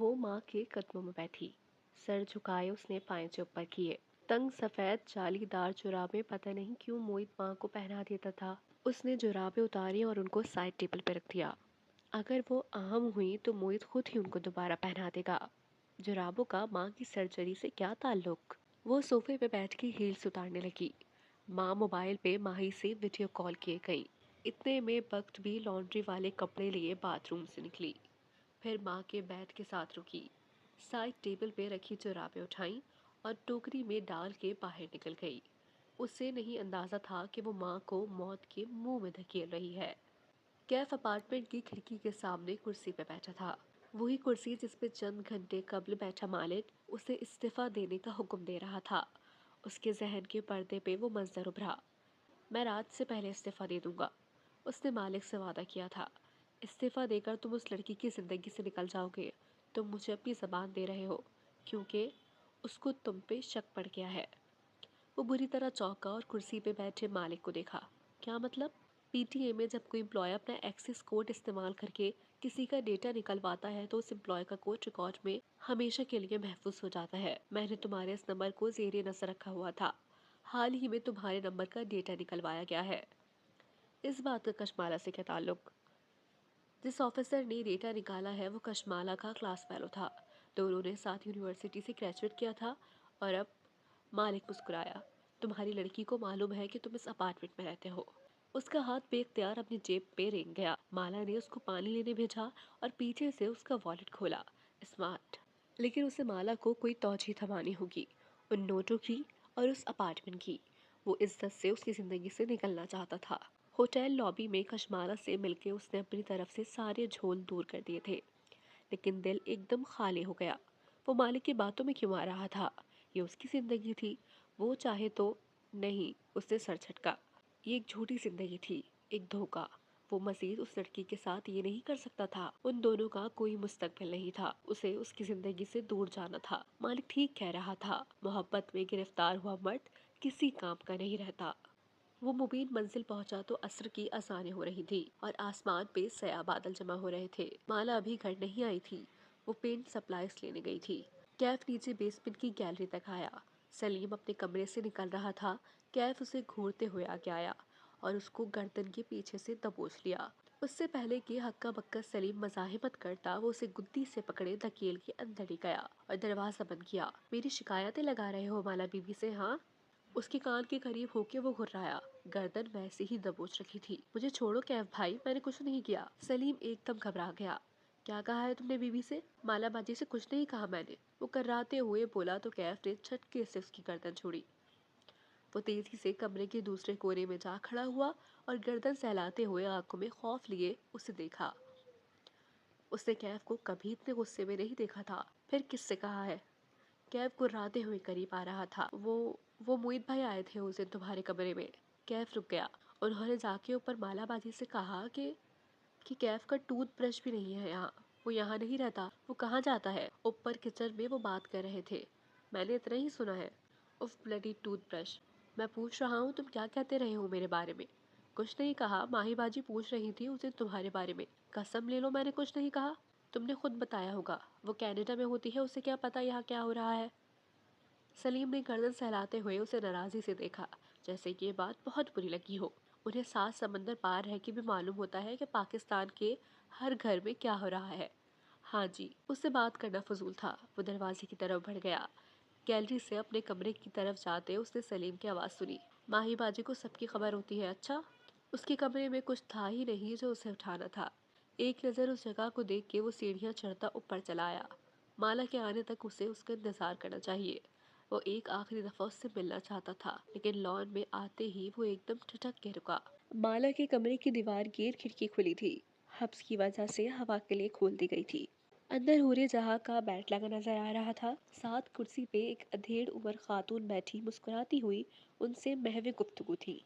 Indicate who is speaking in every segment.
Speaker 1: वो माँ के कदमों में बैठी, सर झुकाए उसने पाँव ऊपर किए। तंग सफेद जालीदार जुराबें पता नहीं क्यों मोहित माँ को पहना देता था। उसने जुराबें उतारी और उनको साइड टेबल पर रख दिया। अगर वो अहम हुई तो मोहित खुद ही उनको दोबारा पहना देगा। जुराबों का माँ की सर्जरी से क्या ताल्लुक? वो सोफे पे बैठ के हील्स उतारने लगी। माँ मोबाइल पे माही से वीडियो कॉल किए गई। इतने में वक्त भी लॉन्ड्री वाले कपड़े लिए बाथरूम से निकली। फिर माँ के बेड के साथ रुकी, साइड टेबल पे रखी जुराबें उठाई और टोकरी में डाल के बाहर निकल गई। उसे नहीं अंदाजा था कि वो माँ को मौत के मुंह में धकेल रही है। कैफ अपार्टमेंट की खिड़की के सामने कुर्सी पे बैठा था, वही कुर्सी जिस पे चंद घंटे कबल बैठा मालिक उसे इस्तीफा देने का हुक्म दे रहा था। उसके जहन के पर्दे पे वो मंजर उभरा। मैं रात से पहले इस्तीफा दे दूंगा, उसने मालिक से वादा किया था। इस्तीफा देकर तुम उस लड़की की जिंदगी से निकल जाओगे। तुम मुझे अपनी जबान दे रहे हो क्योंकि उसको तुम पे शक पड़ गया है। वो बुरी तरह चौंका और कुर्सी पे बैठे मालिक को देखा। क्या मतलब? पीटीए में जब कोई एम्प्लॉय अपना एक्सेस कोड इस्तेमाल करके किसी का डेटा निकलवाता है तो उस एम्प्लॉय का कोड रिकॉर्ड में हमेशा के लिए महफूज हो जाता है। मैंने तुम्हारे इस नंबर को जेरे नजर रखा हुआ था। हाल ही में तुम्हारे नंबर का डेटा निकलवाया गया है। इस बात का कशमाला से क्या ताल्लुक? जिस ऑफिसर ने डेटा निकाला है वो कशमाला का क्लास फेलो था। दोनों ने साथ यूनिवर्सिटी से ग्रेजुएट किया था। और अब मालिक मुस्कुराया। तुम्हारी लड़की को मालूम है कि तुम इस अपार्टमेंट में रहते हो? उसका हाथ बेख्तियार अपनी जेब पे रेंग गया। माला ने उसको पानी लेने भेजा और पीछे से उसका वॉलेट खोला। स्मार्ट। लेकिन उसे माला को कोई तौजीह थमानी होगी, उन नोटों की और उस अपार्टमेंट की। वो इज्जत से उसकी जिंदगी से निकलना चाहता था। होटल लॉबी में कशमाला से मिलके उसने अपनी तरफ से सारे झोल दूर कर दिए थे, लेकिन दिल एकदम खाली हो गया। वो मालिक की बातों में क्यों आ रहा था? ये उसकी जिंदगी थी, वो चाहे तो। नहीं, उसने सर झटका। ये एक झूठी जिंदगी थी, एक धोखा। वो मजीद उस लड़की के साथ ये नहीं कर सकता था। उन दोनों का कोई मुस्तकबिल नहीं था। उसे उसकी जिंदगी से दूर जाना था। मालिक ठीक कह रहा था, मोहब्बत में गिरफ्तार हुआ मर्द किसी काम का नहीं रहता। वो मुबीन मंजिल पहुंचा तो असर की अजानें हो रही थी और आसमान पे सया बादल जमा हो रहे थे। माला अभी घर नहीं आई थी, वो पेंट सप्लाईज लेने गई थी। कैफ नीचे बेसमेंट की गैलरी तक आया। सलीम अपने कमरे से निकल रहा था। कैफ उसे घूरते हुए आगे आया और उसको गर्दन के पीछे से दबोच लिया। उससे पहले कि हक्का बक्का सलीम मजाहिमत करता, वो उसे गुद्दी से पकड़े धकेल के अंदर ही गया और दरवाजा बंद किया। मेरी शिकायतें लगा रहे हो माला बीबी से, हाँ? उसके कान के करीब होके वो घुर्राया। गर्दन वैसे ही दबोच रखी थी। मुझे छोड़ो कैफ भाई, मैंने कुछ नहीं किया। सलीम एकदम घबरा गया। क्या कहा है तुमने बीवी से? माला बाजी से कुछ नहीं कहा मैंने, वो कर्राते हुए बोला तो कैफ ने झटके से उसकी गर्दन छोड़ी। वो तेजी से कमरे के दूसरे कोने में जा खड़ा हुआ और गर्दन सहलाते हुए आंखों में खौफ लिए उसे देखा। उसने कैफ को कभी इतने गुस्से में नहीं देखा था। फिर किससे कहा है? कैफ कुर्राते हुए करीब आ रहा था। वो मोहित भाई आए थे उस दिन तुम्हारे कमरे में। कैफ रुक गया। उन्होंने जाके ऊपर मालाबाजी से कहा कि कैफ का टूथब्रश भी नहीं है यहाँ। वो यहाँ नहीं रहता। वो कहाँ जाता है? ऊपर किचन में वो बात कर रहे थे, मैंने इतना ही सुना है। उफ ब्लडी टूथब्रश। मैं पूछ रहा हूँ तुम क्या कहते रहे हो मेरे बारे में? कुछ नहीं कहा, माही बाजी पूछ रही थी उस दिन तुम्हारे बारे में। कसम ले लो मैंने कुछ नहीं कहा। तुमने खुद बताया होगा, वो कनाडा में होती है, उसे क्या पता यहाँ क्या हो रहा है। सलीम ने गर्दन सहलाते हुए उसे नाराजी से देखा, जैसे कि ये बात बहुत बुरी लगी हो। उन्हें 7 समंदर पार रह के भी मालूम होता है कि पाकिस्तान के हर घर में क्या हो रहा है। हाँ जी, उससे बात करना फजूल था। वो दरवाजे की तरफ बढ़ गया। गैलरी से अपने कमरे की तरफ जाते उसने सलीम की आवाज़ सुनी। माही बाजी को सबकी खबर होती है, अच्छा? उसके कमरे में कुछ था ही नहीं जो उसे उठाना था। एक नज़र उस जगह को देख के वो सीढ़ियाँ चढ़ता ऊपर चला आया। माला के आने तक उसे उसका इंतजार करना चाहिए। वो एक आखिरी दफा उससे मिलना चाहता था, लेकिन लॉन में आते ही वो एकदम ठिठक के रुका। माला के कमरे की दीवार गिर खिड़की खुली थी। हब्स की वजह से हवा के लिए खोल दी गई थी। अंदर हूरे जहाँ का बैट लगा नजर आ रहा था। साथ कुर्सी पे एक अधेड़ उम्र खातून बैठी मुस्कुराती हुई उनसे महवे गुफ्तगू थी।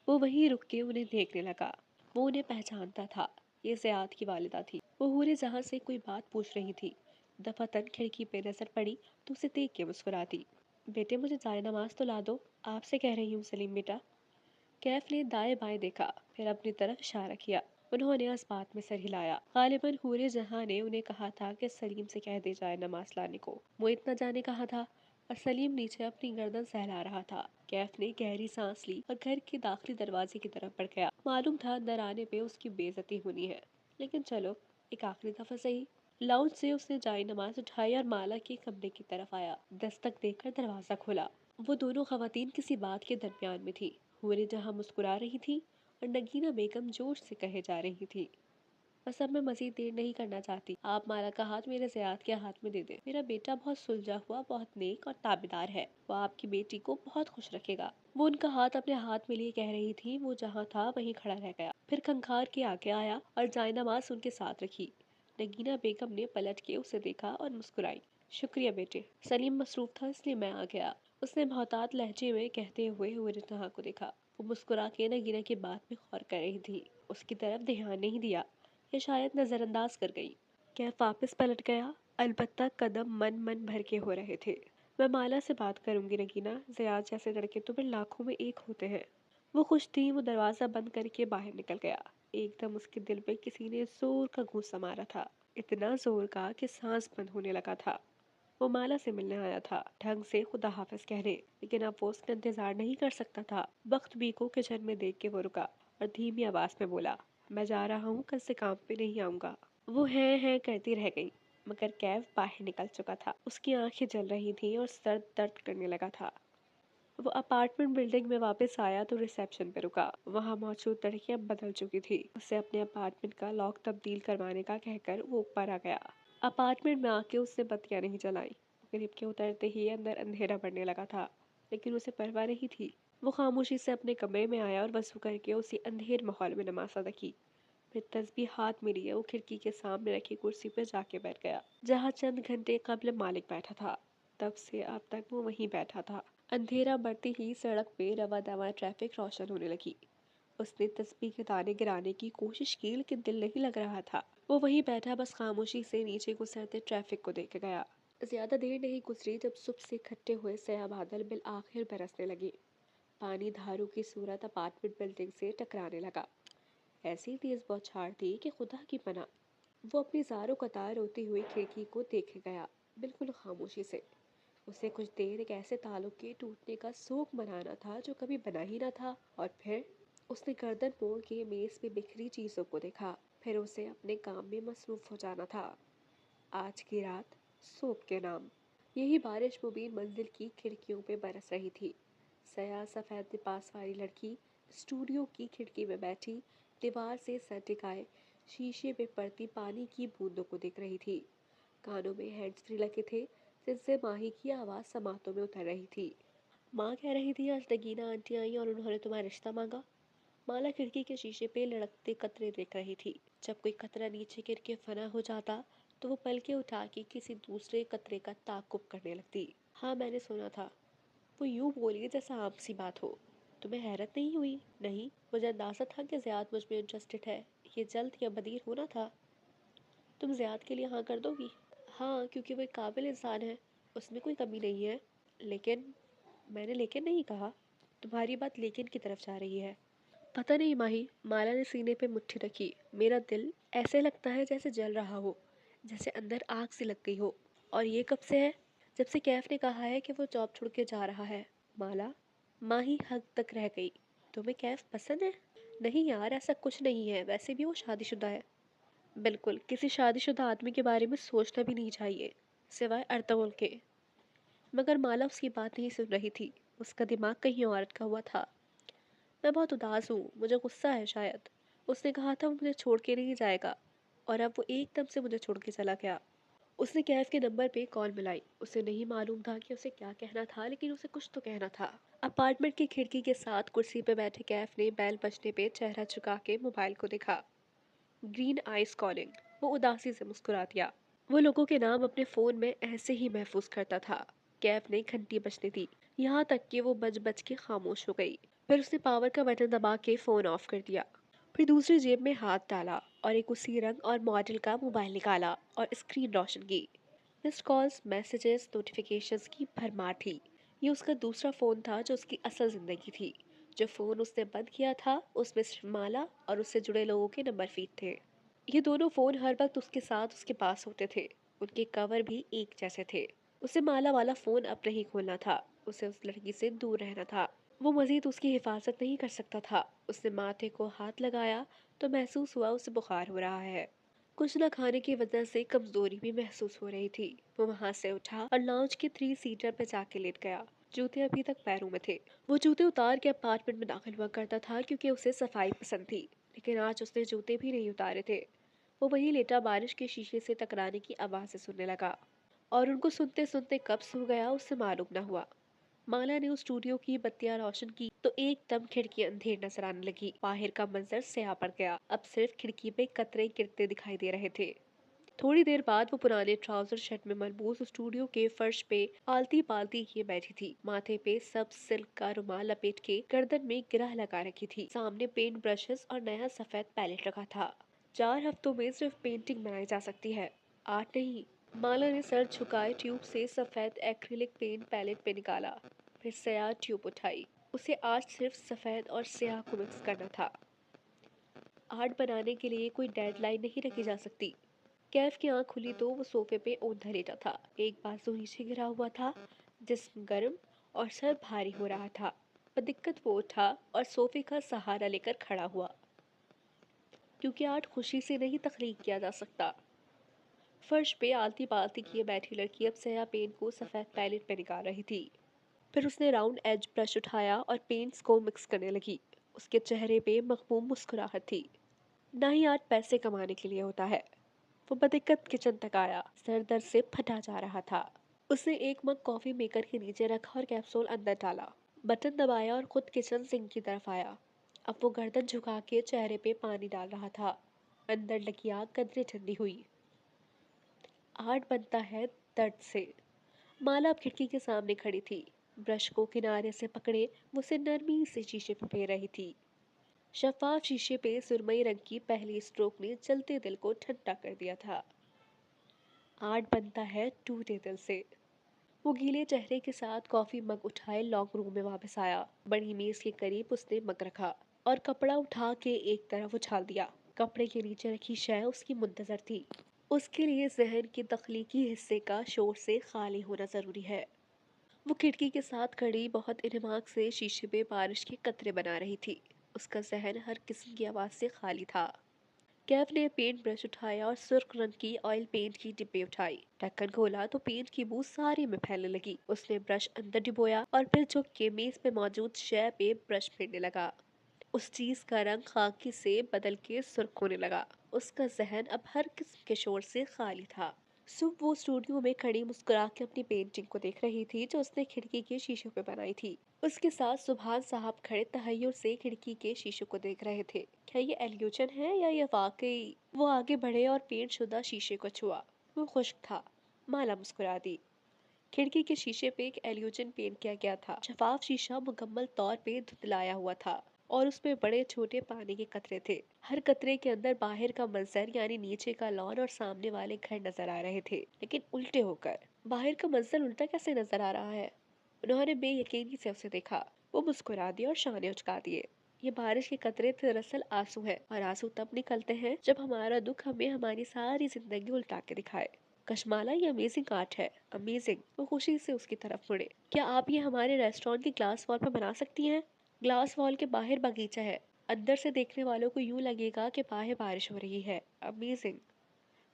Speaker 1: वो वहीं रुक के उन्हें देखने लगा। वो उन्हें पहचानता था। ये ज़ियाद की वालिदा थी। वो हूरे जहाँ से कोई बात पूछ रही थी। दफातन खिड़की पे नजर पड़ी तो उसे देख के मुस्कुराती। बेटे मुझे जाए नमाज तो ला दो, आपसे कह रही हूँ सलीम बेटा। कैफ ने दाएं बाएं देखा, फिर अपनी तरफ इशारा किया। उन्होंने इस बात में सर हिलाया। गालिबन हूरे जहां ने उन्हें कहा था कि सलीम से कह दे जाए नमाज लाने को। मोहित न जाने कहा था और सलीम नीचे अपनी गर्दन सहला रहा था। कैफ ने गहरी सांस ली और घर के दाखिली दरवाजे की तरफ बढ़ गया। मालूम था अंदर आने पे उसकी बेइज्जती होनी है, लेकिन चलो एक आखिरी दफा सही। लाउंज से उसने जाई नमाज उठाई और माला के कमरे की तरफ आया। दस्तक देकर दरवाजा खोला। वो दोनों खवातीन किसी बात के दरमियान में थी। हूरे जहां मुस्कुरा रही थी और नगीना बेगम जोश से कहे जा रही थी, बस अब मैं मजीद देर नहीं करना चाहती। आप माला का हाथ मेरे ज़याद के हाथ में दे दें। मेरा बेटा बहुत सुलझा हुआ, बहुत नेक और ताबेदार है। वो आपकी बेटी को बहुत खुश रखेगा। वो उनका हाथ अपने हाथ में लिए कह रही थी। वो जहाँ था वहीं खड़ा रह गया, फिर खंखार के आगे आया और जायनमाज उनके साथ रखी। नगीना बेगम ने पलट के उसे देखा और मुस्कुराई। शुक्रिया बेटे, सलीम मसरूफ था इसलिए मैं आ गया, उसने मोहतात लहजे में कहते हुए हुरनहा को देखा। वो मुस्कुरा के नगीना की बात में गौर कर रही थी, उसकी तरफ ध्यान नहीं दिया या शायद नजरअंदाज कर गई। कैफ वापस पलट गया, अलबत्ता कदम मन मन भर के हो रहे थे। मैं माला से बात करूंगी नगीना, ज़याद जैसे लड़के तो फिर लाखों में एक होते हैं। वो खुश थी। वो दरवाजा बंद करके बाहर निकल गया। एकदम उसके दिल पे किसी ने जोर का घूंसा मारा था, इतना जोर का कि सांस बंद होने लगा था। वो माला से मिलने आया था, ढंग से खुदा हाफिज कहने, लेकिन अब वो उसका इंतजार नहीं कर सकता था। वक्त बी को किचन में देख के वो रुका और धीमी आवाज में बोला, मैं जा रहा हूँ, कल से काम पे नहीं आऊंगा। वो है करती रह गई, मगर कैफ बाहर निकल चुका था। उसकी आंखें जल रही थीं और सर दर्द करने लगा था। वो अपार्टमेंट बिल्डिंग में वापस आया तो रिसेप्शन पे रुका। वहां मौजूद लड़की अब बदल चुकी थी। उसे अपने अपार्टमेंट का लॉक तब्दील करवाने का कहकर वो ऊपर आ गया। अपार्टमेंट में आके उसने बत्तियां नहीं जलाई। लिफ्ट के उतरते ही अंदर अंधेरा बढ़ने लगा था, लेकिन उसे परवाह नहीं थी। वो खामोशी से अपने कमरे में आया और वजू करके उसी अंधेर माहौल में नमाज अदा की। फिर तस्बीह हाथ में लिए वो खिड़की के सामने रखी कुर्सी पर जाके बैठ गया, जहाँ चंद घंटे कबल मालिक बैठा था। तब से अब तक वो वहीं बैठा था। अंधेरा बढ़ते ही सड़क पे रवा दवा ट्रैफिक रोशन होने लगी। उसने तस्बीह के दाने गिराने की कोशिश की, लेकिन दिल नहीं लग रहा था। वो वहीं बैठा बस खामोशी से नीचे गुजरते ट्रैफिक को देख गया। ज्यादा देर नहीं गुजरी जब सुबह से इकट्ठे हुए सया बादल बिल आखिर बरसने लगे। पानी धारू की सूरत अपार्टमेंट बिल्डिंग से टकराने लगा। ऐसी तेज बौछार थी कि खुदा की पनाह। वो अपनी ज़ारो कतार रोती हुई खिड़की को देखे गया, बिल्कुल खामोशी से। उसे कुछ देर एक ऐसे ताल्लुक के टूटने का शोक मनाना था जो कभी बना ही ना था। और फिर उसने गर्दन मोड़ के मेज पे बिखरी चीज़ों को देखा। फिर उसे अपने काम में मसरूफ हो जाना था। आज की रात सोप के नाम। यही बारिश मुबीन मंजिल की खिड़कियों पे बरस रही थी। सया सफ़ेद लिबास वाली लड़की स्टूडियो की खिड़की में बैठी दीवार से सर टिकाए शीशे में पड़ती पानी की बूंदों को देख रही थी। कानों में हैंड्स फ्री लगे थे, जिससे माही की आवाज़ समातों में उतर रही थी। माँ कह रही थी आज नगीना आंटी आई और उन्होंने तुम्हारा रिश्ता मांगा। माला खिड़की के शीशे पे लड़कते कतरे देख रही थी। जब कोई कतरा नीचे गिर के फना हो जाता तो वो पलके उठा के किसी दूसरे कतरे का ताकुब करने लगती। हाँ मैंने सुना था। वो यूं बोली जैसा आम सी बात हो। तुम्हें हैरत नहीं हुई? नहीं, मुझे अंदाजा था कि ज़ियाद मुझ में इंटरेस्टेड है। ये जल्द या बदीर होना था। तुम ज़ियाद के लिए हाँ कर दोगी? हाँ, क्योंकि वो एक काबिल इंसान है, उसमें कोई कमी नहीं है। लेकिन मैंने लेकिन नहीं कहा। तुम्हारी बात लेकिन की तरफ जा रही है। पता नहीं माही, माला ने सीने पे मुट्ठी रखी। मेरा दिल ऐसे लगता है जैसे जल रहा हो, जैसे अंदर आग सी लग गई हो। और ये कब से है? जब से कैफ ने कहा है कि वो जॉब छोड़ के जा रहा है। माला, माही हद तक रह गई। तुम्हें कैफ पसंद है? नहीं यार, ऐसा कुछ नहीं है, वैसे भी वो शादीशुदा है। बिल्कुल, किसी शादीशुदा आदमी के बारे में सोचना भी नहीं चाहिए, सिवाय अर्तुगरुल के। मगर माला उसकी बात नहीं सुन रही थी। उसका दिमाग कहीं और अटका हुआ था। मैं बहुत उदास हूँ, मुझे गुस्सा है शायद। उसने कहा था वो मुझे छोड़ के नहीं जाएगा, और अब वो एकदम से मुझे छोड़ के चला गया। उसने कैफ के नंबर पे कॉल मिलाई। उसे नहीं मालूम था कि उसे क्या कहना था, लेकिन उसे कुछ तो कहना था। अपार्टमेंट की खिड़की के साथ कुर्सी पे बैठे कैफ ने बैल बजने पे चेहरा झुका के मोबाइल को देखा। Green ice calling. वो उदासी से मुस्कुरा दिया। वो लोगों के नाम अपने फोन में ऐसे ही महफूज करता था। कैफ ने घंटी बजने दी, यहाँ तक कि वो बज बज के खामोश हो गई। फिर उसने पावर का बटन दबा के फोन ऑफ कर दिया। फिर दूसरी जेब में हाथ डाला और एक उसी रंग और मॉडल का मोबाइल निकाला और स्क्रीन रोशन की। मिस्ड कॉल्स, मैसेजेस, नोटिफिकेशंस की भरमार थी। ये उसका दूसरा फ़ोन था जो उसकी असल ज़िंदगी थी। जो फोन उसने बंद किया था उसमें सिर्फ माला और उससे जुड़े लोगों के नंबर फीड थे। ये दोनों फोन हर वक्त उसके साथ उसके पास होते थे। उनके कवर भी एक जैसे थे। उसे माला वाला फोन अब नहीं खोलना था। उसे उस लड़की से दूर रहना था। वो मजीद उसकी हिफाजत नहीं कर सकता था। उसने माथे को हाथ लगाया तो महसूस हुआ उसे बुखार हो रहा है। कुछ न खाने की वजह से कमजोरी भी महसूस हो रही थी। वो वहां से उठा और लाउंज के 3 सीटर पे जाके लेट गया। जूते अभी तक पैरों में थे। वो जूते उतार के अपार्टमेंट में दाखिल हुआ करता था क्योंकि उसे सफाई पसंद थी। लेकिन आज उसने जूते भी नहीं उतारे थे। वो वहीं लेटा बारिश के शीशे से टकराने की आवाज़ें सुनने लगा और उनको सुनते सुनते कब सो गया उससे मालूम न हुआ। माला ने उस स्टूडियो की बत्तियां रोशन की तो एकदम खिड़की अंधेर नजर आने लगी। बाहर का मंजर स्याह पड़ गया। अब सिर्फ खिड़की पे कतरे गिरते दिखाई दे रहे थे। थोड़ी देर बाद वो पुराने ट्राउजर शर्ट में मलबूस स्टूडियो के फर्श पे आलती पालती किए बैठी थी। माथे पे सब सिल्क का रुमाल लपेट के गर्दन में गिरह लगा रखी थी। सामने पेंट ब्रशेस और नया सफेद पैलेट रखा था। 4 हफ्तों में सिर्फ पेंटिंग बनाई जा सकती है, आर्ट नहीं। माला ने सर झुकाए ट्यूब से सफेद एक्रिलिक पेंट पैलेट पे निकाला। फिर स्याह ट्यूब उठाई। उसे आज सिर्फ सफेद और स्याह को मिक्स करना था। आर्ट बनाने के लिए कोई डेडलाइन नहीं रखी जा सकती। कैफ की आंख खुली तो वो सोफे पे औंधा लेटा था। एक बाजू नीचे गिरा हुआ था, जिस्म गर्म और सर भारी हो रहा था। पर दिक्कत वो उठा और सोफे का सहारा लेकर खड़ा हुआ, क्योंकि आर्ट खुशी से नहीं तख्लीक किया जा सकता। फर्श पे आलती पालती किए बैठी लड़की अब स्याह पेंट को सफेद पैलेट पे निकाल रही थी। फिर उसने राउंड एज ब्रश उठाया और पेंट्स को मिक्स करने लगी। उसके चेहरे पे मखमूम मुस्कुराहट थी। ना ही आर्ट पैसे कमाने के लिए होता है। वो बदिक्कत किचन तक आया। सर दर्द से फटा जा रहा था। उसने एक मग कॉफी मेकर के नीचे रखा और कैप्सूल अंदर डाला। बटन दबाया और खुद किचन सिंक की तरफ आया। अब वो गर्दन झुका के चेहरे पे पानी डाल रहा था। अंदर लगी आग कदरे ठंडी हुई। आर्ट बनता है दर्द से। माला अब खिड़की के सामने खड़ी थी। ब्रश को किनारे से पकड़े वो उसे नरमी से शीशे पे फेर रही थी। शफाफ शीशे पे सुरमई रंग की पहली स्ट्रोक ने जलते दिल को ठंडा कर दिया था। आर्ट बनता है टूटे दिल से। वो गीले चेहरे के साथ कॉफी मग उठाए लॉन्ग रूम में वापस आया। बड़ी मेज के करीब उसने मग रखा और कपड़ा उठा के एक तरफ उछाल दिया। कपड़े के नीचे रखी शय उसकी मुंतजर थी। उसके लिए जहन के तख्लीकी हिस्से का शोर से खाली होना जरूरी है। वो खिड़की के साथ खड़ी बहुत इन्हमाक से शीशे पे बारिश के कतरे बना रही थी। उसका जहन हर किस्म की आवाज से खाली था। कैफ ने पेंट ब्रश उठाया और सुर्ख रंग की ऑयल पेंट की डिब्बे उठाई। ढक्कन खोला तो पेंट की बू सारी में फैलने लगी। उसने ब्रश अंदर डिबोया और फिर झुक के मेज पे मौजूद शय पे ब्रश फेरने लगा। उस चीज का रंग खाकी से बदल के सुर्ख होने लगा। उसका जहन अब हर किस्म के शोर से खाली था। सुबह वो स्टूडियो में खड़ी मुस्कुरा के अपनी पेंटिंग को देख रही थी जो उसने खिड़की के शीशे पे बनाई थी। उसके साथ सुभान साहब खड़े तहय्युर से खिड़की के शीशे को देख रहे थे। क्या ये एल्यूजन है या ये वाकई? वो आगे बढ़े और पेंट शुदा शीशे को छुआ। वो खुश्क था। माला मुस्कुरा दी। खिड़की के शीशे पे एक एल्यूजन पेंट किया गया था। शफाफ शीशा मुकम्मल तौर पे धुतलाया हुआ था और उसमें बड़े छोटे पानी के कतरे थे। हर कतरे के अंदर बाहर का मंजर यानी नीचे का लॉन और सामने वाले घर नजर आ रहे थे, लेकिन उल्टे होकर। बाहर का मंजर उल्टा कैसे नजर आ रहा है? उन्होंने बेयकीनी से उसे देखा। वो मुस्कुरा दिया और शाने उचका दिए। ये बारिश के कतरे दरअसल आंसू है, और आंसू तब निकलते हैं जब हमारा दुख हमें हमारी सारी जिंदगी उल्टा के दिखाए। कशमाला, ये अमेजिंग आर्ट है, अमेजिंग। वो खुशी से उसकी तरफ मुड़े। क्या आप ये हमारे रेस्टोरेंट की ग्लास वॉल पर बना सकती हैं? ग्लास वॉल के बाहर बगीचा है। अंदर से देखने वालों को यूं लगेगा कि बाहर बारिश हो रही है। अमेजिंग।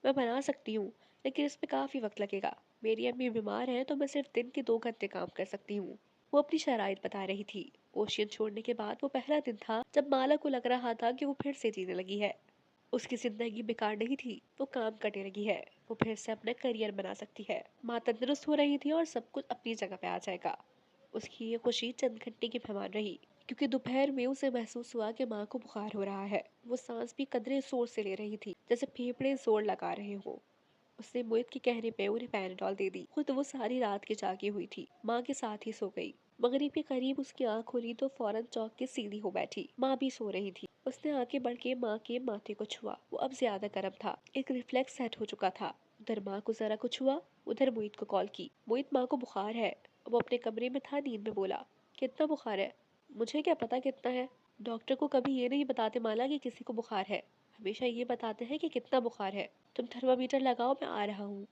Speaker 1: मैं बना सकती हूँ, लेकिन इसमें काफी वक्त लगेगा। मेरी अम्मी बीमार है तो मैं सिर्फ दिन के 2 घंटे काम कर सकती हूँ। वो अपनी शराइत बता रही थी। ओशियन छोड़ने के बाद वो पहला दिन था जब माला को लग रहा था कि वो फिर से जीने लगी है। उसकी जिंदगी बेकार नहीं थी, वो काम करने लगी है। वो फिर से अपना करियर बना सकती है। माँ तंदुरुस्त हो रही थी और सब कुछ अपनी जगह पे आ जाएगा। उसकी ये खुशी चंद घंटे की मेहमान रही, क्योंकि दोपहर में उसे महसूस हुआ कि माँ को बुखार हो रहा है। वो सांस भी कदरे जोर से ले रही थी, जैसे फेफड़े जोर लगा रहे हो। उसने मोहित के कहने पे उन्हें पैराडॉल दे दी। खुद वो सारी रात की जागी हुई थी। माँ के साथ ही सो गई। मगरिब के करीब उसकी आंख खुली तो फौरन चौक के सीधी हो बैठी। माँ भी सो रही थी। उसने आगे बढ़ के माँ के माथे को छुआ। वो अब ज्यादा गर्म था। एक रिफ्लेक्स सेट हो चुका था। उधर माँ को जरा कुछ हुआ, उधर मोहित को कॉल की। मोहित, माँ को बुखार है। वो अपने कमरे में था, नींद में बोला, कितना बुखार है? मुझे क्या पता कितना है। डॉक्टर को कभी ये नहीं बताते माला कि किसी को बुखार है। हमेशा ये बताते हैं कि कितना बुखार है। तुम थर्मामीटर लगाओ, मैं आ रहा हूँ।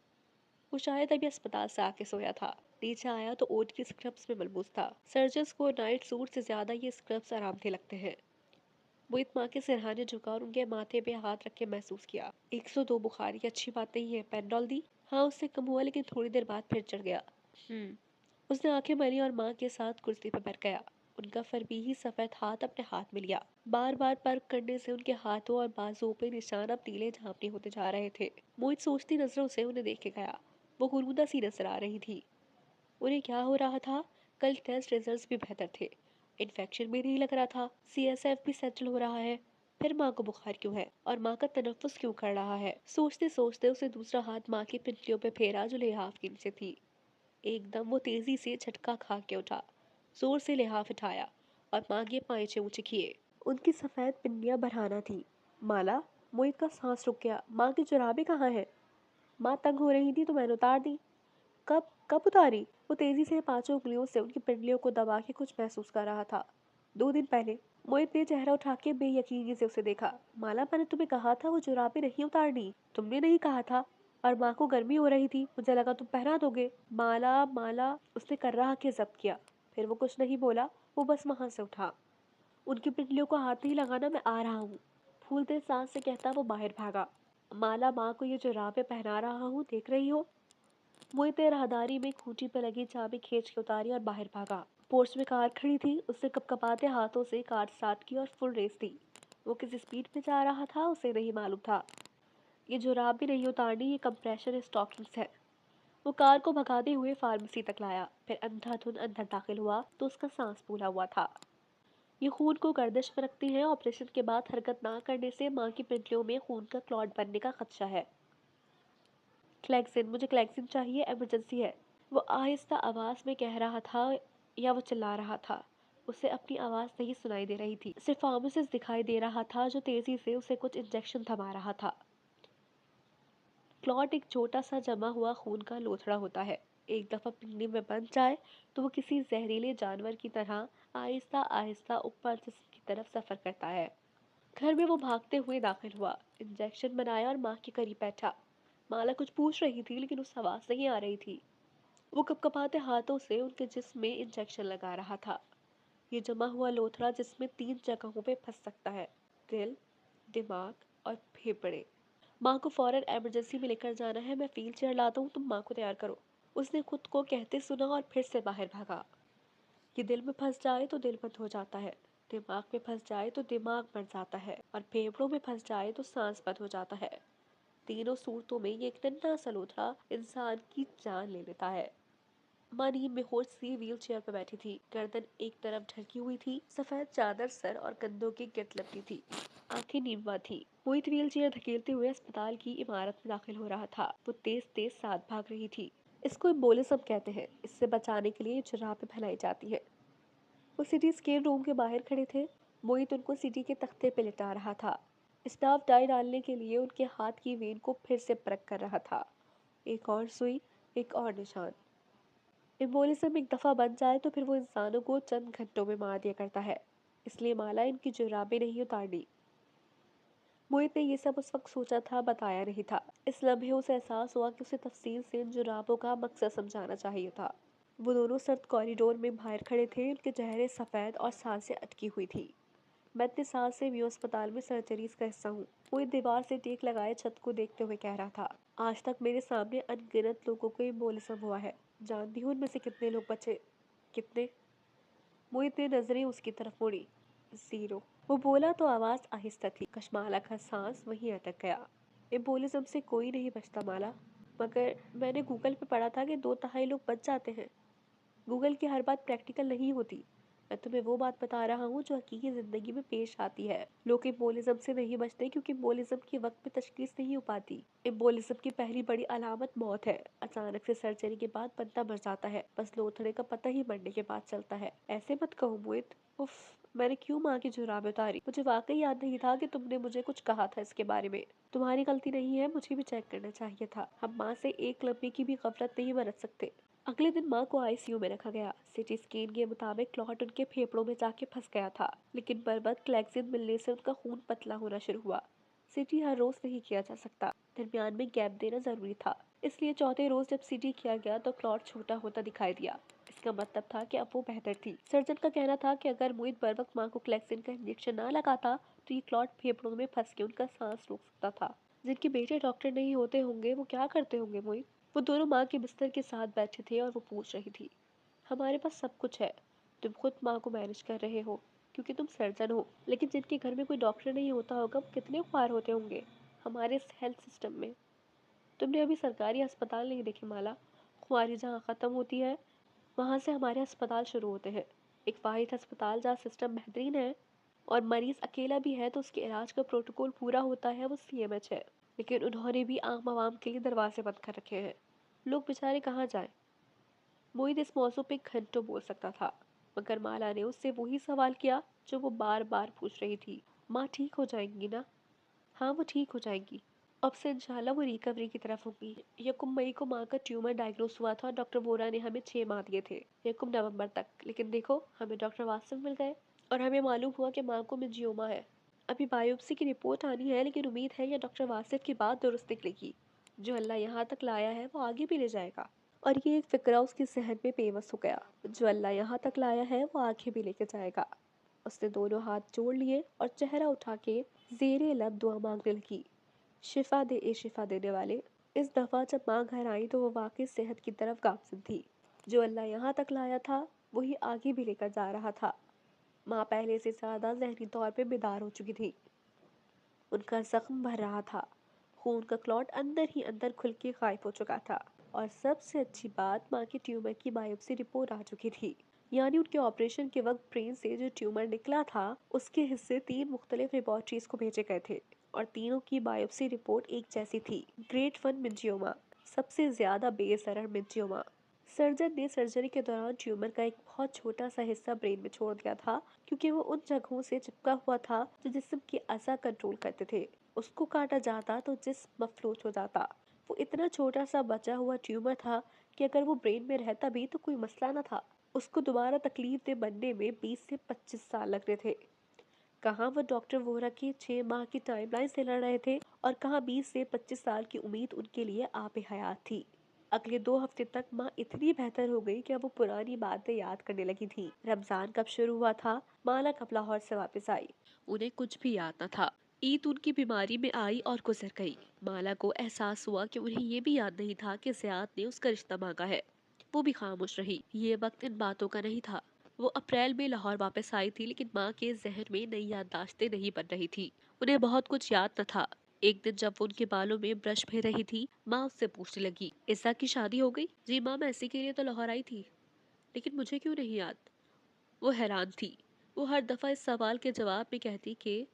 Speaker 1: वो शायद अभी अस्पताल से आके सोया था। नीचे आया तो ओट की स्क्रब्स में मलबूस था। सर्जन्स को नाइट सूट से ज्यादा ये स्क्रब्स आरामदेह लगते हैं। मोहित माँ के सिरहाने झुका और उनके माथे पे हाथ रख के महसूस किया। 102 बुखार, ये अच्छी बात नहीं है। पेंडोल दी? हाँ, उससे कम हुआ, लेकिन थोड़ी देर बाद फिर चढ़ गया। उसने आंखें मली और माँ के साथ कुर्सी पर बैठ गया। उनका फरबीही सफेद हाथ अपने हाथ में लिया। बार बार पर्क करने से उनके हाथों और बाजुओं पे निशान अब नीले झांपने होते जा रहे थे। मोहित सोचती नजरों से उन्हें देखे गया। वो गुरूदा सी नजर आ रही थी। उन्हें क्या हो रहा था? कल टेस्ट रिजल्ट्स भी बेहतर थे। इन्फेक्शन भी नहीं लग रहा था। सीएसएफ भी सेटल हो रहा है। फिर माँ को बुखार क्यों है और माँ का तनफ्फुस क्यों कर रहा है? सोचते सोचते उसे दूसरा हाथ माँ की पिंडलियों पे फेरा जो लिहाफ के नीचे थी। एकदम वो तेजी से झटका खा के उठा, जोर से लिहाफ उठाया और माँ के पांचे ऊंचे किए। उनकी सफेद पिंडियां भराना थी। माला। मोहित का सांस रुक गया। माँ की जुराबें कहाँ हैं? माँ तंग हो रही थी तो मैंने उतार दी। कब कब उतारी? वो तेजी से पांचों उंगलियों से उनकी पिंडलियों को दबा के कुछ महसूस कर रहा था। 2 दिन पहले। मोहित ने चेहरा उठा के बेयकीनी से उसे देखा। माला, मैंने तुम्हें कहा था वो जुराबें नहीं उतारनी। तुमने नहीं कहा था। और माँ को गर्मी हो रही थी, मुझे लगा तुम पहना दोगे। माला माला। उसने कर्राह के जब्त किया। फिर वो कुछ नहीं बोला। वो बस वहां से उठा। उनकी पिंडलियों को हाथ नहीं लगाना, मैं आ रहा हूँ। फूलते सांस से कहता वो बाहर भागा। माला, माँ को ये जुराबें पहना रहा हूँ, देख रही हो? मोहित ने राहदारी में खूंटी पे लगी चाबी खींच के उतारी और बाहर भागा। पोर्च में कार खड़ी थी। उसने कपकपाते हाथों से कार स्टार्ट की और फुल रेस दी। वो किस स्पीड पे जा रहा था उसे नहीं मालूम था। ये जुराब भी नहीं उतारनी, ये कंप्रेशन स्टॉकिंग्स है। वो कार को भगाते हुए फार्मेसी तक लाया। फिर अंधाधुंध अंदर दाखिल हुआ तो उसका सांस फूला हुआ था। ये खून को गर्दिश में रखती है। ऑपरेशन के बाद हरकत ना करने से माँ की पिंडलियों में खून का क्लॉट बनने का खदशा है। क्लैक्सिन, मुझे क्लैक्सिन चाहिए, इमरजेंसी है। वो आहिस्ता आवाज में कह रहा था या वो चिल्ला रहा था। उसे अपनी आवाज नहीं सुनाई दे रही थी। सिर्फ फार्मासिस्ट दिखाई दे रहा था जो तेजी से उसे कुछ इंजेक्शन थमा रहा था। क्लॉट एक छोटा सा जमा हुआ खून का लोथड़ा होता है। एक दफा पिंडी में बन जाए तो वो किसी जहरीले जानवर की तरह आहिस्ता आहिस्ता ऊपर जिस्म की तरफ सफर करता है। घर में वो भागते हुए दाखिल हुआ। इंजेक्शन बनाया और माँ के करीब बैठा। माला कुछ पूछ रही थी लेकिन उस आवाज नहीं आ रही थी। वो कपकपाते हाथों से उनके जिस्म में इंजेक्शन लगा रहा था। ये जमा हुआ लोथड़ा जिसमें 3 जगहों पे फंस सकता है। दिल, दिमाग और फेफड़े। माँ को फौरन इमरजेंसी में लेकर जाना है, मैं व्हील चेयर लाता हूँ, तुम माँ को तैयार करो। उसने खुद को कहते सुना और फिर से बाहर भागा। ये दिल में फंस जाए तो दिल बंद हो जाता है। दिमाग में फंस जाए तो दिमाग मर जाता है और फेफड़ों में फंस जाए तो सांस बंद हो जाता है। तीनों सूरतों में ये एक नन्हा सा लोथड़ा इंसान की जान ले लेता है। माँ नींद में होश सी व्हील चेयर पर बैठी थी। गर्दन एक तरफ ढकी हुई थी। सफेद चादर सर और कंधों की गिरद लपटी थी। आंखें नींदवा थी। मोहित व्हील चेयर धकेलते हुए अस्पताल की इमारत में दाखिल हो रहा था। वो तेज तेज साथ भाग रही थी। इसको एम्बोलिज्म कहते हैं। इससे बचाने के लिए जुराबें पहनाई जाती है। वो सिटी स्कैन रूम के बाहर खड़े थे। मोहित उनको सिटी के तख्ते पे लिटा रहा था। स्टाफ डाई डालने के लिए उनके हाथ की वेन को फिर से परख कर रहा था। एक और सुई, एक और निशान। एम्बोलिज्म एक दफा बन जाए तो फिर वो इंसानों को चंद घंटों में मार दिया करता है। इसलिए माला, इनकी जुराबें नहीं उतारनी। मोहित ने ये सब उस वक्त सोचा था, बताया नहीं था। इस लम्हे उसे एहसास हुआ कि उसे तफसील से इन जुराबों का मकसद समझाना चाहिए था। वो दोनों सर्द कॉरिडोर में बाहर खड़े थे। उनके चेहरे सफ़ेद और सांसें अटकी हुई थी। मैं इतने साल से व्यू अस्पताल में सर्जरीज का हिस्सा हूँ। वो दीवार से टेक लगाए छत को देखते हुए कह रहा था। आज तक मेरे सामने अनगिनत लोगों को एम्बोलिज्म हुआ है। जानती हूँ उनमें से कितने लोग बचे? कितने? मोहित ने नजरें उसकी तरफ मुड़ी। 0। वो बोला तो आवाज आहिस्ता थी। कशमाला का सांस वहीं अटक गया। एम्बोलिज्म से कोई नहीं बचता माला। मगर मैंने गूगल पे पढ़ा था कि 2/3 लोग बच जाते हैं। गूगल की हर बात प्रैक्टिकल नहीं होती। मैं तुम्हें वो बात बता रहा हूँ जो हकीकी जिंदगी में पेश आती है। लोग एम्बोलिज्म से नहीं बचते क्योंकि एम्बोलिज्म की वक्त पे तशखीस नहीं हो पाती। एम्बोलिज्म की पहली बड़ी अलामत मौत है। अचानक से सर्जरी के बाद बंदा मर जाता है। बस लोथड़े का पता ही मरने के बाद चलता है। ऐसे मत कहो मोहित। उफ, मैंने क्यों माँ की जुराबें उतारी? मुझे वाकई याद नहीं था कि तुमने मुझे कुछ कहा था इसके बारे में। तुम्हारी गलती नहीं है, मुझे भी चेक करना चाहिए था। हम माँ से एक लम्हे की भी गफलत नहीं बरत सकते। अगले दिन माँ को आईसीयू में रखा गया। सिटी स्कैन के मुताबिक क्लॉट उनके फेफड़ों में जाके फंस गया था, लेकिन बर्बाद क्लैक्सिन मिलने से उनका खून पतला होना शुरू हुआ। सिटी हर रोज नहीं किया जा सकता, दरमियान में गैप देना जरूरी था। इसलिए चौथे रोज जब सिटी किया गया तो क्लॉट छोटा होता दिखाई दिया। इसका मतलब था कि अब वो बेहतर थी। सर्जन का कहना था कि अगर मोहित बर वक्त माँ को क्लैक्सिन का इंजेक्शन ना लगाता तो ये क्लॉट फेफड़ों में फंस के उनका सांस रोक सकता था। जिनके बेटे डॉक्टर नहीं होते होंगे वो क्या करते होंगे मोहित? वो दोनों माँ के बिस्तर के साथ बैठे थे और वो पूछ रही थी, हमारे पास सब कुछ है, तुम खुद माँ को मैनेज कर रहे हो क्योंकि तुम सर्जन हो, लेकिन जिनके घर में कोई डॉक्टर नहीं होता होगा वो कितने ख्वार होते होंगे हमारे इस हेल्थ सिस्टम में। तुमने अभी सरकारी अस्पताल नहीं देखे माला। ख्वारी जहाँ ख़त्म होती है वहाँ से हमारे अस्पताल शुरू होते हैं। एक वाहिद अस्पताल जहाँ सिस्टम बेहतरीन है और मरीज अकेला भी है तो उसके इलाज का प्रोटोकॉल पूरा होता है, वो सीएमएच है। लेकिन उन्होंने भी आम आवाम के लिए दरवाजे बंद कर रखे हैं। लोग बेचारे कहाँ जाएं? मोहित इस मौजू पे घंटों बोल सकता था, मगर माला ने उससे वही सवाल किया जो वो बार बार पूछ रही थी। माँ ठीक हो जाएंगी ना? हाँ वो ठीक हो जाएंगी। अब से इंशाल्लाह वो रिकवरी की तरफ होगी। यकुम मई को माँ का ट्यूमर डायग्नोस हुआ था और डॉक्टर वोरा ने हमें 6 माह दिए थे, यकुम नवंबर तक। लेकिन देखो हमें डॉक्टर वासिफ मिल गए और हमें मालूम हुआ कि माँ को मेंजियोमा है। अभी बायोप्सी की रिपोर्ट आनी है, लेकिन उम्मीद है या डॉक्टर वासिफ की बात दुरुस्त निकलेगी। जो अल्लाह यहाँ तक लाया है वो आगे भी ले जाएगा। और ये एक फिक्रा उसके जहन में बेबस हो गया। जो अल्लाह यहाँ तक लाया है वो आगे भी लेके जाएगा। उसने दोनों हाथ जोड़ लिए और चेहरा उठा के जेरे लब दुआ मांगने लगी। शिफा दे ए शिफा देने वाले। इस दफा जब माँ घर आई तो वो वाकई सेहत की तरफ गामजिन थी। जो अल्लाह यहाँ तक लाया था वही आगे भी लेकर जा रहा था। माँ पहले से ज्यादा जहनी तौर पे बेदार हो चुकी थी। उनका जख्म भर रहा था। खून का क्लॉट अंदर ही अंदर खुल के गायब हो चुका था। और सबसे अच्छी बात, माँ की ट्यूमर की बायोप्सी रिपोर्ट आ चुकी थी। यानी उनके ऑपरेशन के वक्त ब्रेन से जो ट्यूमर निकला था उसके हिस्से 3 मुख्तलिफ लेबॉर्ट्रीज को भेजे गए थे और तीनों की बायोप्सी रिपोर्ट एक जैसी थी। ग्रेड 1 मेंजियोमा, सबसे ज्यादा बेअसर मेंजियोमा। सर्जन ने सर्जरी के दौरान ट्यूमर का एक बहुत छोटा सा हिस्सा ब्रेन में छोड़ दिया था, क्योंकि वो उन जगहों से चिपका हुआ था जो जिस्म की अज़ा कंट्रोल करते थे। उसको काटा जाता तो जिस्म मफलूज हो जाता। वो इतना छोटा सा बचा हुआ ट्यूमर था कि अगर वो ब्रेन में रहता भी तो कोई मसला न था। उसको दोबारा तकलीफ दे बनने में 20 से 25 साल लगते थे। कहाँ वो डॉक्टर वोहरा की 6 माह की टाइमलाइन से लड़ रहे थे और कहाँ 20 से 25 साल की उम्मीद उनके लिए आबे हयात थी। अगले 2 हफ्ते तक माँ इतनी बेहतर हो गई कि अब वो पुरानी बातें याद करने लगी थी। रमजान कब शुरू हुआ था, माला कब लाहौर से वापस आई, उन्हें कुछ भी याद न था। ईद उनकी बीमारी में आई और गुजर गई। माला को एहसास हुआ कि उन्हें ये भी याद नहीं था कि ज़ियाद ने उसका रिश्ता मांगा है। वो भी खामोश रही। ये वक्त इन बातों का नहीं था। वो अप्रैल में लाहौर वापस आई थी, लेकिन माँ के जहन में नई याददाश्तें नहीं बन रही थी। उन्हें बहुत कुछ याद न था। एक दिन जब वो उनके बालों में ब्रश फेर रही थी, माँ उससे पूछने लगी, इज़्ज़ा की शादी हो गई? जी माँ, मैं इसी के लिए तो लाहौर आई थी, लेकिन मुझे क्यों नहीं याद? वो हैरान थी। वो हर दफा इस सवाल के जवाब में कहती कि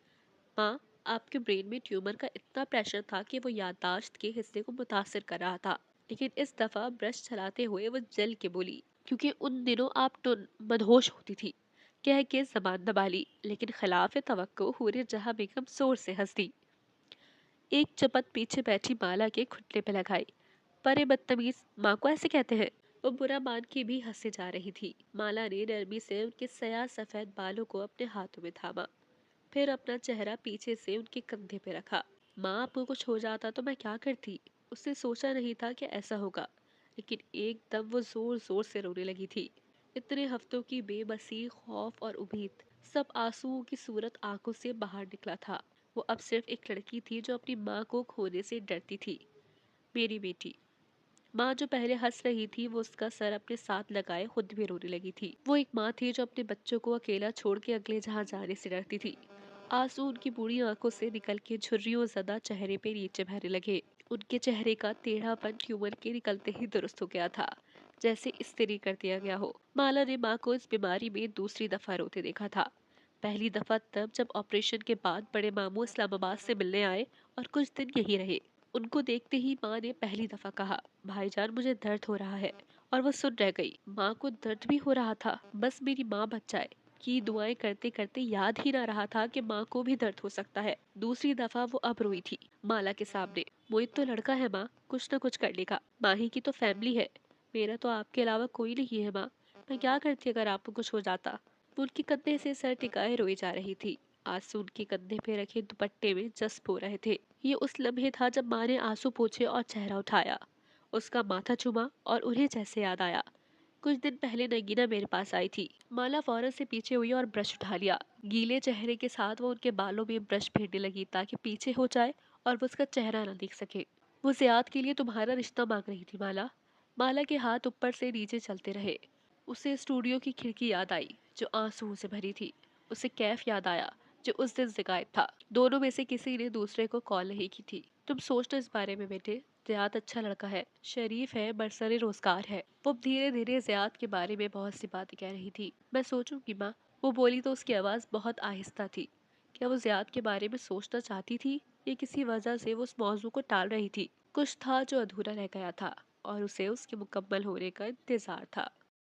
Speaker 1: माँ, आपके ब्रेन में ट्यूमर का इतना प्रेशर था कि वो याददाश्त के हिस्से को मुतासिर कर रहा था। लेकिन इस दफा ब्रश चलाते हुए वो जल के बोली, क्योंकि उन दिनों आप तो मदहोश होती थी, कह के जबान दबा ली। लेकिन खिलाफ तवक्को हुर्रियत जहाँ बेगम जोर से हंस दी। एक चपत पीछे बैठी माला के घुटने पे लगाई। पर ये बदतमीज, माँ को ऐसे कहते हैं? वो बुरा मान के भी हंसे जा रही थी। माला ने नरमी से उनके सया सफेद बालों को अपने हाथों में थामा, फिर अपना चेहरा पीछे से उनके कंधे पे रखा। माँ, आपको कुछ हो जाता तो मैं क्या करती? उसने सोचा नहीं था कि ऐसा होगा, लेकिन एकदम वो जोर जोर से रोने लगी थी। इतने हफ्तों की बेबसी, खौफ और उम्मीद, सब आंसुओं की सूरत आंखों से बाहर निकला था। वो अब सिर्फ एक लड़की थी जो अपनी माँ को खोने से डरती थी। मेरी बेटी। माँ जो पहले हंस रही थी वो उसका सर अपने साथ लगाए खुद भी रोने लगी थी। वो एक माँ थी जो अपने बच्चों को अकेला छोड़ के अगले जहाँ जाने से डरती थी। आंसू उनकी बूढ़ी आंखों से निकल के झुर्रियों ज़दा चेहरे पे नीचे बहने लगे। उनके चेहरे का टेढ़ापन ट्यूमर के निकलते ही दुरुस्त हो गया था, जैसे इस्त्री कर दिया गया हो। माला ने माँ को इस बीमारी में दूसरी दफा रोते देखा था। पहली दफा तब जब ऑपरेशन के बाद बड़े मामू इस्लामाबाद से मिलने आए और कुछ दिन यहीं रहे। उनको देखते ही माँ ने पहली दफा कहा, भाईजान मुझे दर्द हो रहा है। और वो सुन रह गई। माँ को दर्द भी हो रहा था, बस मेरी माँ बच जाए की दुआएं करते करते याद ही ना रहा था कि माँ को भी दर्द हो सकता है। दूसरी दफा वो अब रोई थी माला के सामने। मोहित तो लड़का है माँ, कुछ न कुछ कर लेगा। माही की तो फैमिली है। मेरा तो आपके अलावा कोई नहीं है माँ। मैं क्या करती अगर आपको कुछ हो जाता। वो उनके कंधे से सर टिकाए रोई जा रही थी। आंसू उनके कंधे पे रखे दुपट्टे में जज्ब हो रहे थे। ये उस लम्हे था जब माँ ने आंसू पोंछे और चेहरा उठाया, उसका माथा चूमा और उन्हें जैसे याद आया, कुछ दिन पहले नगीना मेरे पास आई थी। माला फौरन से पीछे हुई और ब्रश उठा लिया। गीले चेहरे के साथ वो उनके बालों में ब्रश फेरने लगी ताकि पीछे हो जाए और वो उसका चेहरा ना देख सके। वो ज़ियाद के लिए तुम्हारा रिश्ता मांग रही थी माला। माला के हाथ ऊपर से नीचे चलते रहे। उसे स्टूडियो की खिड़की याद आई जो आंसुओं से भरी थी। उसे कैफ याद आया जो उस दिन से गायब था। दोनों में से किसी ने दूसरे को कॉल नहीं की थी। तुम सोचना इस बारे में बेटे। ज़ियाद अच्छा लड़का है, शरीफ है, बरसरे रोजगार है। वो धीरे धीरे ज़ियाद के बारे में बहुत सी बातें कह रही थी। मैं सोचूंगी माँ। वो बोली तो उसकी आवाज़ बहुत आहिस्ता थी। क्या वो ज़ियाद के बारे में सोचना चाहती थी या किसी वजह से वो उस मौजू को टाल रही थी? कुछ था जो अधूरा रह गया था और उसे उसके मुकम्मल होने का इंतजार था।